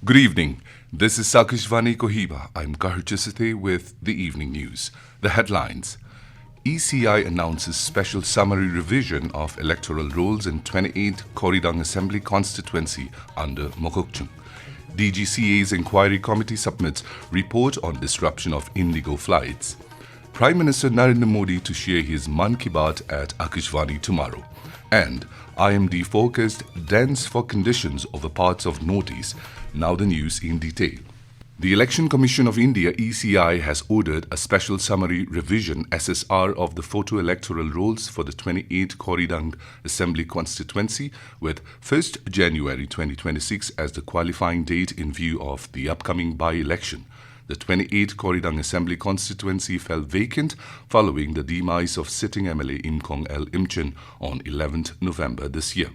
Good evening. This is Akashvani Kohima. I'm Kahar with the evening news. The headlines. ECI announces special summary revision of electoral rolls in 28 Koridang Assembly Constituency under Mokokchung. DGCA's inquiry committee submits report on disruption of Indigo flights. Prime Minister Narendra Modi to share his Mann Ki Baat at Akashvani tomorrow. And IMD forecast dense fog conditions over parts of Northeast. Now the news in detail. The Election Commission of India ECI has ordered a special summary revision SSR of the photo electoral rolls for the 28 Koridang Assembly constituency with 1st January 2026 as the qualifying date in view of the upcoming by-election. The 28 Koridang Assembly constituency fell vacant following the demise of sitting MLA Imkong L. Imchen on 11th November this year.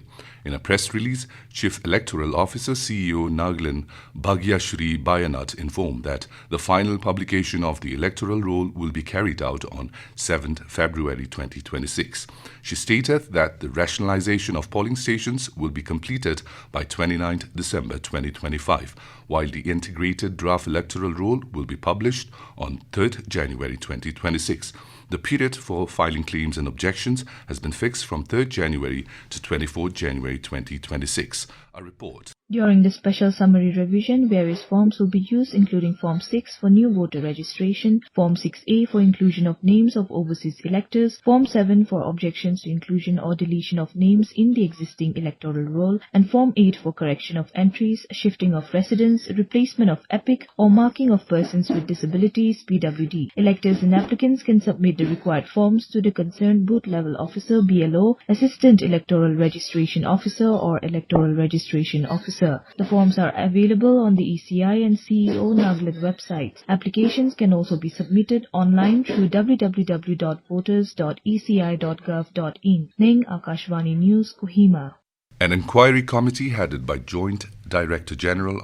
In a press release, Chief Electoral Officer CEO Naglin Bhagyashri Bayanat informed that the final publication of the electoral roll will be carried out on 7th February 2026. She stated that the rationalization of polling stations will be completed by 29th December 2025, while the integrated draft electoral roll will be published on 3rd January 2026. The period for filing claims and objections has been fixed from 3rd January to 24th January 2026. A report. During the special summary revision, various forms will be used, including Form 6 for new voter registration, Form 6A for inclusion of names of overseas electors, Form 7 for objections to inclusion or deletion of names in the existing electoral roll, and Form 8 for correction of entries, shifting of residence, replacement of epic, or marking of persons with disabilities (PWD). Electors and applicants can submit the required forms to the concerned booth-level officer (BLO), Assistant Electoral Registration Officer, or Electoral Registration Officer. The forms are available on the ECI and CEO Naglin websites. Applications can also be submitted online through www.voters.eci.gov.in. Ning Akashvani News, Kohima. An inquiry committee headed by Joint Directorate General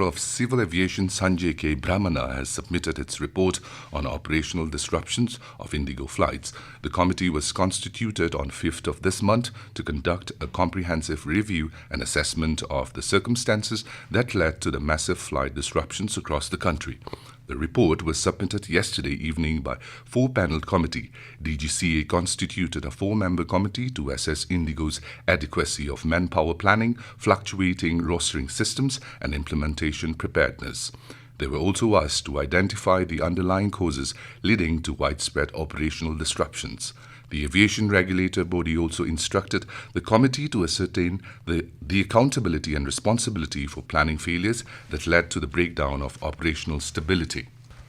of Civil Aviation Sanjay K. Brahmana has submitted its report on operational disruptions of Indigo flights. The committee was constituted on 5th of this month to conduct a comprehensive review and assessment of the circumstances that led to the massive flight disruptions across the country. The report was submitted yesterday evening by four-panel committee. DGCA constituted a four-member committee to assess Indigo's adequacy of manpower planning, fluctuating rostering systems, and implementation preparedness. They were also asked to identify the underlying causes leading to widespread operational disruptions. The aviation regulator body also instructed the committee to ascertain the accountability and responsibility for planning failures that led to the breakdown of operational stability.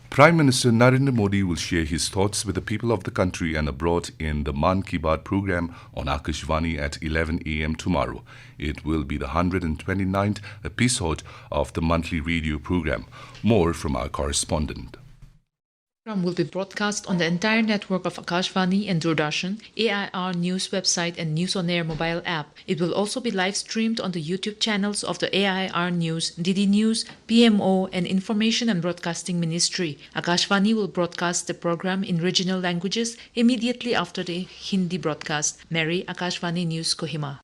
Prime Minister Narendra Modi will share his thoughts with the people of the country and abroad in the Mann Ki Baat program on Akashvani at 11 a.m. tomorrow. It will be the 129th episode of the monthly radio program. More from our correspondent. The program will be broadcast on the entire network of Akashvani and Doordarshan, AIR News website and News on Air mobile app. It will also be live streamed on the YouTube channels of the AIR News, DD News, PMO and Information and Broadcasting Ministry. Akashvani will broadcast the program in regional languages immediately after the Hindi broadcast. Mary, Akashvani News, Kohima.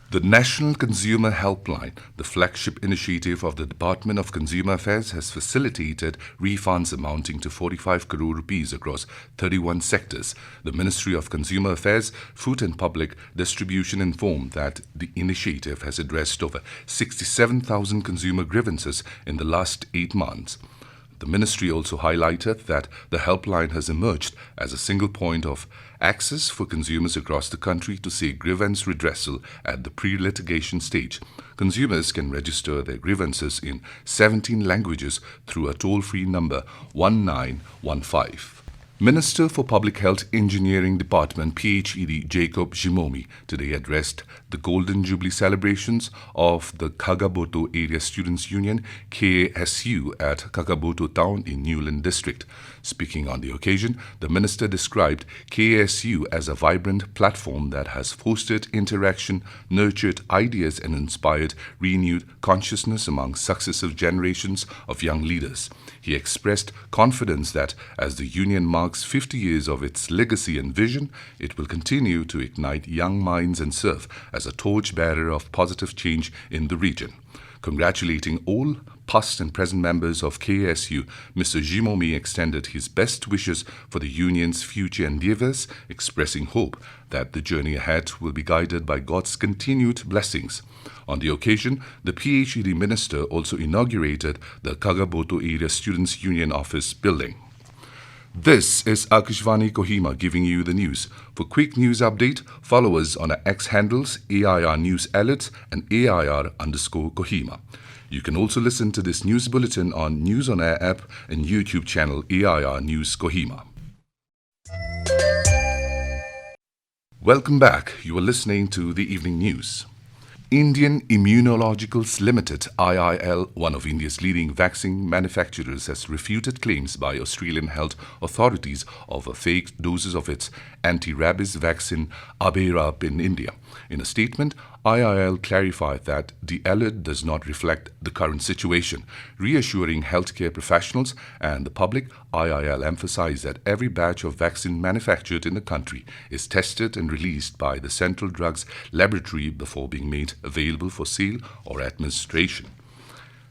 The National Consumer Helpline, the flagship initiative of the Department of Consumer Affairs, has facilitated refunds amounting to 45 crore rupees across 31 sectors. The Ministry of Consumer Affairs, Food and Public Distribution informed that the initiative has addressed over 67,000 consumer grievances in the last 8 months. The ministry also highlighted that the helpline has emerged as a single point of access for consumers across the country to seek grievance redressal at the pre-litigation stage. Consumers can register their grievances in 17 languages through a toll-free number 1915. Minister for Public Health Engineering Department PHED Jacob Jimomi today addressed the Golden Jubilee celebrations of the Kagaboto Area Students' Union KASU at Kagaboto Town in Newland District. Speaking on the occasion, the minister described KASU as a vibrant platform that has fostered interaction, nurtured ideas and inspired renewed consciousness among successive generations of young leaders. He expressed confidence that as the union marks 50 years of its legacy and vision, it will continue to ignite young minds and serve as a torchbearer of positive change in the region. Congratulating all past and present members of KSU, Mr. Jimomi extended his best wishes for the union's future endeavors, expressing hope that the journey ahead will be guided by God's continued blessings. On the occasion, the PhD minister also inaugurated the Kagaboto Area Students' Union Office building. This is Akashvani Kohima giving you the news. For quick news update, follow us on our X handles AIR News Alerts and AIR_Kohima. You can also listen to this news bulletin on News on Air app and YouTube channel AIR News Kohima. Welcome back. You are listening to the evening news. Indian Immunologicals Limited, IIL, one of India's leading vaccine manufacturers, has refuted claims by Australian health authorities of fake doses of its anti-rabies vaccine Aberab in India. In a statement, IIL clarified that the alert does not reflect the current situation. Reassuring healthcare professionals and the public, IIL emphasized that every batch of vaccine manufactured in the country is tested and released by the Central Drugs Laboratory before being made available for sale or administration.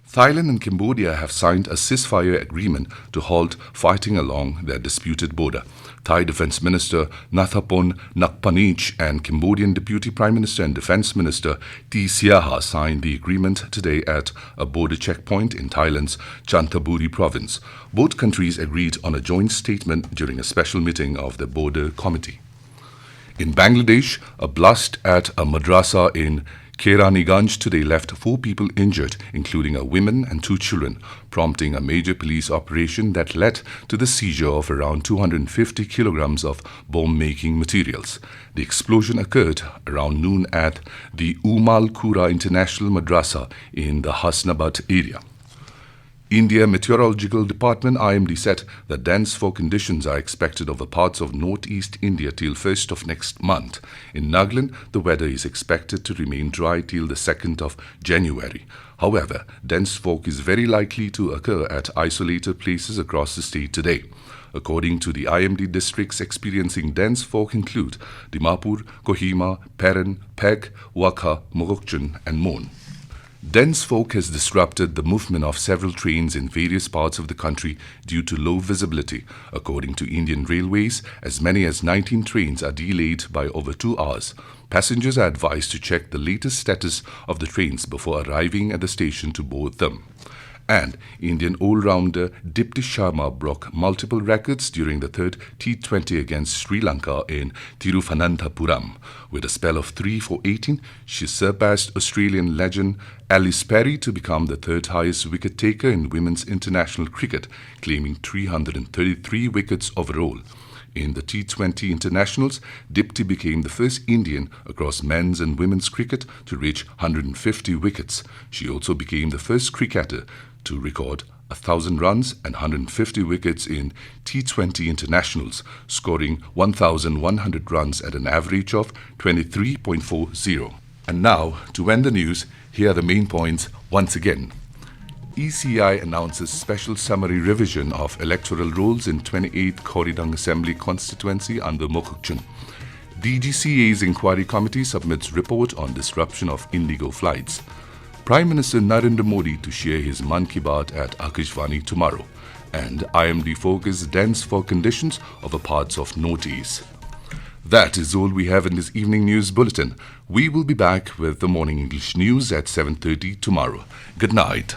Thailand and Cambodia have signed a ceasefire agreement to halt fighting along their disputed border. Thai Defence Minister Nathapon Nakpanich and Cambodian Deputy Prime Minister and Defence Minister T. Siaha signed the agreement today at a border checkpoint in Thailand's Chanthaburi province. Both countries agreed on a joint statement during a special meeting of the Border Committee. In Bangladesh, a blast at a madrasa in Keraniganj today left 4 people injured, including a woman and 2 children, prompting a major police operation that led to the seizure of around 250 kilograms of bomb-making materials. The explosion occurred around noon at the Umal Kura International Madrasa in the Hasnabad area. India Meteorological Department IMD said that dense fog conditions are expected over parts of northeast India till 1st of next month. In Nagaland, the weather is expected to remain dry till the 2nd of January. However, dense fog is very likely to occur at isolated places across the state today. According to the IMD, districts experiencing dense fog include Dimapur, Kohima, Peran, Peg, Wakha, Mokokchung and Mon. Dense fog has disrupted the movement of several trains in various parts of the country due to low visibility. According to Indian Railways, as many as 19 trains are delayed by over 2 hours. Passengers are advised to check the latest status of the trains before arriving at the station to board them. And Indian all-rounder Dipti Sharma broke multiple records during the 3rd T20 against Sri Lanka in Thiruvananthapuram. With a spell of 3 for 18, she surpassed Australian legend Alice Perry to become the 3rd highest wicket taker in women's international cricket, claiming 333 wickets overall. In the T20 internationals, Dipti became the first Indian across men's and women's cricket to reach 150 wickets. She also became the first cricketer to record 1,000 runs and 150 wickets in T20 internationals, scoring 1,100 runs at an average of 23.40. And now, to end the news, here are the main points once again. ECI announces special summary revision of electoral rolls in 28th Koridang Assembly Constituency under Mokokchung. DGCA's inquiry committee submits report on disruption of Indigo flights. Prime Minister Narendra Modi to share his Mann Ki Baat at Akashvani tomorrow. And IMD focus dense fog conditions over parts of northeast. That is all we have in this evening news bulletin. We will be back with the morning English news at 7:30 tomorrow. Good night.